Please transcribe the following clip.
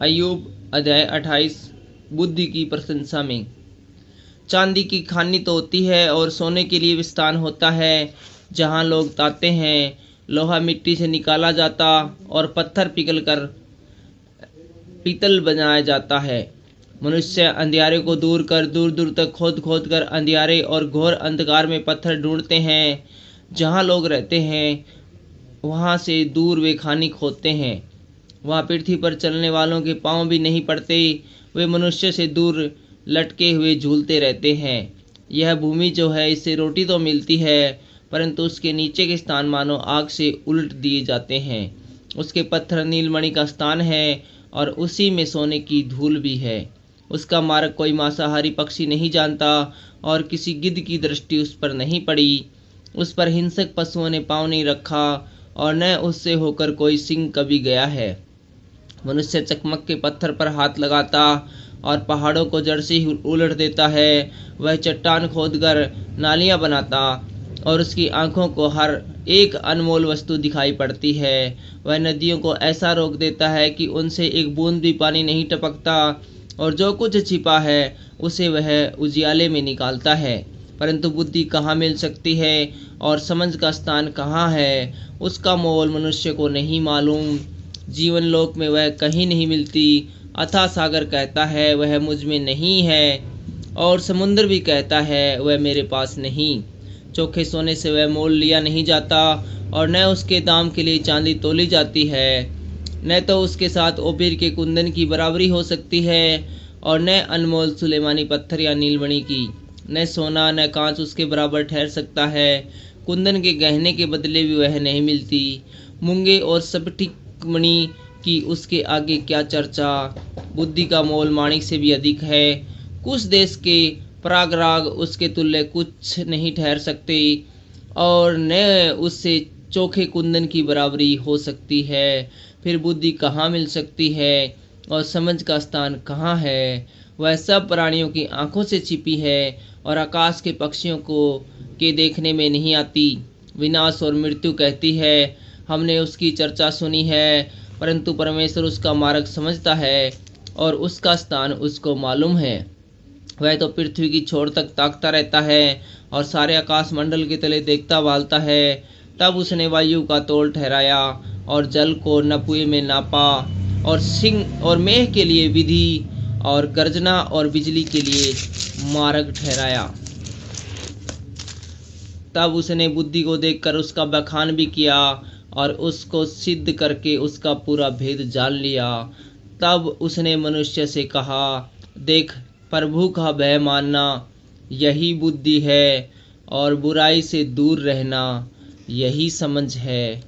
अय्यूब अध्याय 28। बुद्धि की प्रशंसा में। चांदी की खानी तो होती है और सोने के लिए विस्तान होता है, जहाँ लोग ताते हैं। लोहा मिट्टी से निकाला जाता और पत्थर पिघल कर पीतल बनाया जाता है। मनुष्य अंधियारे को दूर दूर तक खोद खोद कर अंधियारे और घोर अंधकार में पत्थर ढूंढते हैं। जहाँ लोग रहते हैं वहाँ से दूर वे खानी खोदते हैं। वहाँ पृथ्वी पर चलने वालों के पांव भी नहीं पड़ते। वे मनुष्य से दूर लटके हुए झूलते रहते हैं। यह भूमि जो है, इससे रोटी तो मिलती है, परंतु उसके नीचे के स्थान मानो आग से उलट दिए जाते हैं। उसके पत्थर नीलमणि का स्थान है और उसी में सोने की धूल भी है। उसका मार्ग कोई मांसाहारी पक्षी नहीं जानता और किसी गिद्ध की दृष्टि उस पर नहीं पड़ी। उस पर हिंसक पशुओं ने पाँव नहीं रखा और न उससे होकर कोई सिंह कभी गया है। मनुष्य चकमक के पत्थर पर हाथ लगाता और पहाड़ों को जड़ से ही उलट देता है। वह चट्टान खोदकर नालियां बनाता और उसकी आंखों को हर एक अनमोल वस्तु दिखाई पड़ती है। वह नदियों को ऐसा रोक देता है कि उनसे एक बूंद भी पानी नहीं टपकता, और जो कुछ छिपा है उसे वह उजियाले में निकालता है। परंतु बुद्धि कहाँ मिल सकती है और समझ का स्थान कहाँ है, उसका मोल मनुष्य को नहीं मालूम। जीवन लोक में वह कहीं नहीं मिलती। अथाह सागर कहता है वह मुझ में नहीं है, और समुद्र भी कहता है वह मेरे पास नहीं। चोखे सोने से वह मोल लिया नहीं जाता और न उसके दाम के लिए चांदी तोली जाती है। न तो उसके साथ ओपीर के कुंदन की बराबरी हो सकती है और न अनमोल सुलेमानी पत्थर या नीलमणि की। न सोना न कांच उसके बराबर ठहर सकता है। कुंदन के गहने के बदले भी वह नहीं मिलती। मूंगे और स्फटिक मणि की उसके आगे क्या चर्चा। बुद्धि का मोल माणिक से भी अधिक है। कुछ देश के परागराग उसके तुल्य कुछ नहीं ठहर सकते और न उससे चोखे कुंदन की बराबरी हो सकती है। फिर बुद्धि कहाँ मिल सकती है और समझ का स्थान कहाँ है। वह सब प्राणियों की आंखों से छिपी है और आकाश के पक्षियों को के देखने में नहीं आती। विनाश और मृत्यु कहती है हमने उसकी चर्चा सुनी है, परंतु परमेश्वर उसका मार्ग समझता है और उसका स्थान उसको मालूम है। वह तो पृथ्वी की छोर तक ताकता रहता है और सारे आकाश मंडल के तले देखता भालता है। तब उसने वायु का तोल ठहराया और जल को नपुए में नापा और सिंह और मेघ के लिए विधि और गर्जना और बिजली के लिए मार्ग ठहराया। तब उसने बुद्धि को देखकर उसका बखान भी किया और उसको सिद्ध करके उसका पूरा भेद जान लिया। तब उसने मनुष्य से कहा, देख, प्रभु का भय मानना यही बुद्धि है और बुराई से दूर रहना यही समझ है।